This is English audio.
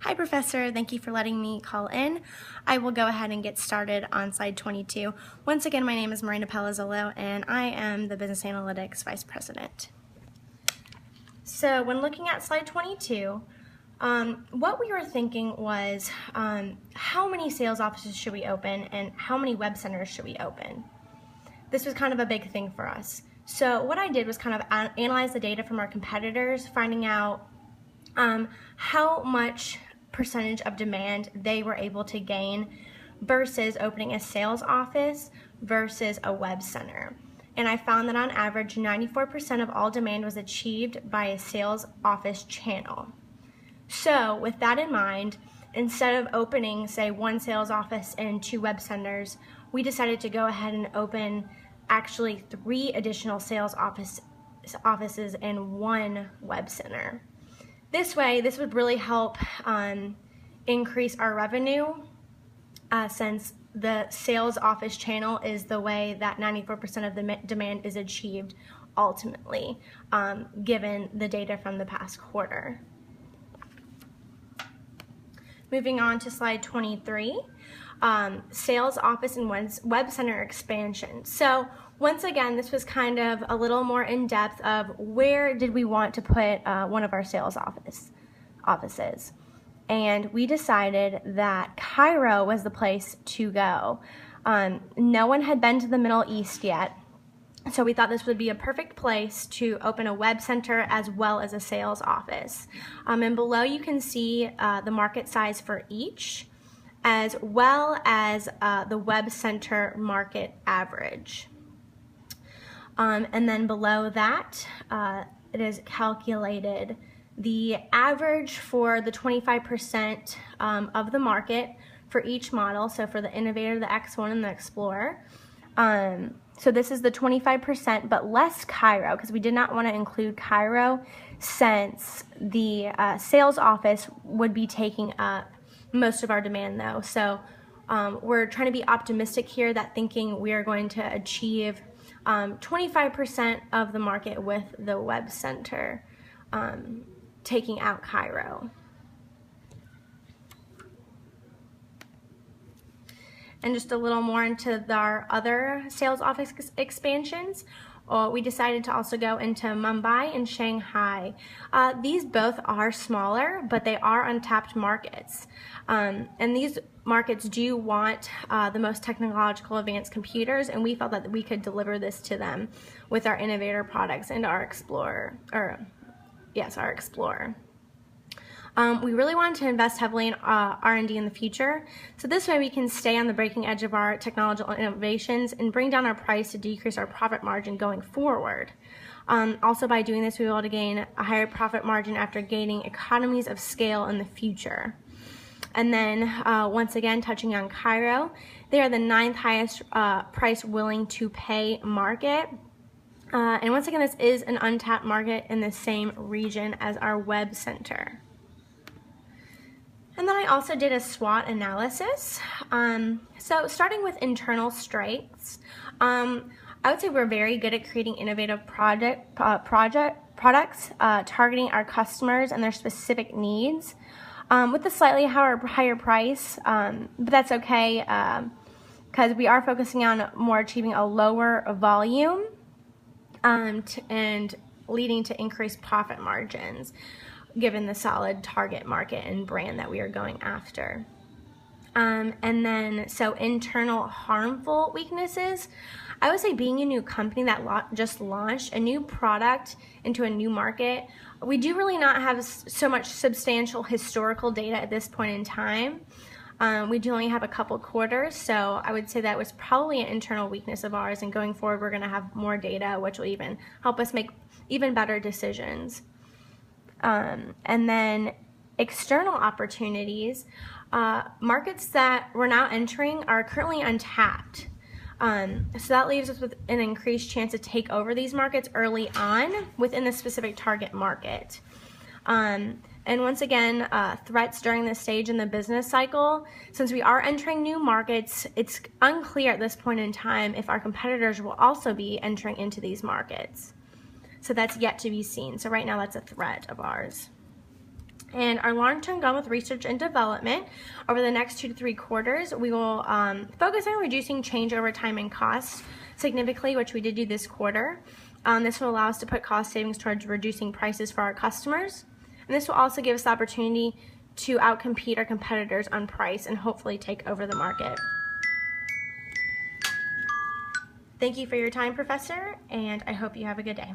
Hi, Professor. Thank you for letting me call in. I will go ahead and get started on slide 22. Once again, my name is Marina Palazzolo, and I am the Business Analytics Vice President. So when looking at slide 22, what we were thinking was how many sales offices should we open and how many web centers should we open? This was kind of a big thing for us. So what I did was kind of analyze the data from our competitors, finding out how much percentage of demand they were able to gain versus opening a sales office versus a web center. And I found that on average, 94% of all demand was achieved by a sales office channel. So with that in mind, instead of opening, say, one sales office and 2 web centers, we decided to go ahead and open actually 3 additional sales offices and 1 web center. This way, this would really help increase our revenue since the sales office channel is the way that 94% of the demand is achieved ultimately, given the data from the past quarter. Moving on to slide 23, sales office and web center expansion. So once again, this was kind of a little more in depth of where did we want to put one of our sales offices. And we decided that Cairo was the place to go. No one had been to the Middle East yet, so we thought this would be a perfect place to open a web center as well as a sales office. And below you can see the market size for each, as well as the web center market average. And then below that, it is calculated the average for the 25% of the market for each model. So for the Innovator, the X1, and the Explorer. So this is the 25%, but less Cairo, because we did not want to include Cairo since the sales office would be taking up most of our demand though. So we're trying to be optimistic here, that thinking we are going to achieve 25% of the market with the web center taking out Cairo. And just a little more into our other sales office expansions, we decided to also go into Mumbai and Shanghai. These both are smaller, but they are untapped markets. And these markets do want the most technological advanced computers, and we felt that we could deliver this to them with our Innovator products and our Explorer, our Explorer. We really wanted to invest heavily in R&D in the future, so this way we can stay on the breaking edge of our technological innovations and bring down our price to decrease our profit margin going forward. Also, by doing this, we will be able to gain a higher profit margin after gaining economies of scale in the future. And then, once again, touching on Cairo, they are the 9th highest price willing to pay market. And once again, this is an untapped market in the same region as our web center. And then I also did a SWOT analysis. So starting with internal strengths, I would say we're very good at creating innovative products, targeting our customers and their specific needs with a slightly higher price, but that's okay because we are focusing on more achieving a lower volume and leading to increased profit margins, given the solid target market and brand that we are going after. And then, so internal harmful weaknesses, I would say being a new company that just launched a new product into a new market, we do really not have so much substantial historical data at this point in time. We do only have a couple quarters, so I would say that was probably an internal weakness of ours, and going forward we're going to have more data, which will even help us make even better decisions. And then external opportunities, markets that we're now entering are currently untapped. So that leaves us with an increased chance to take over these markets early on within the specific target market. And once again, threats during this stage in the business cycle, since we are entering new markets, it's unclear at this point in time if our competitors will also be entering into these markets. So that's yet to be seen. So right now that's a threat of ours. And our long-term goal with research and development over the next 2 to 3 quarters, we will focus on reducing changeover time and costs significantly, which we did do this quarter. This will allow us to put cost savings towards reducing prices for our customers. And this will also give us the opportunity to outcompete our competitors on price and hopefully take over the market. Thank you for your time, Professor, and I hope you have a good day.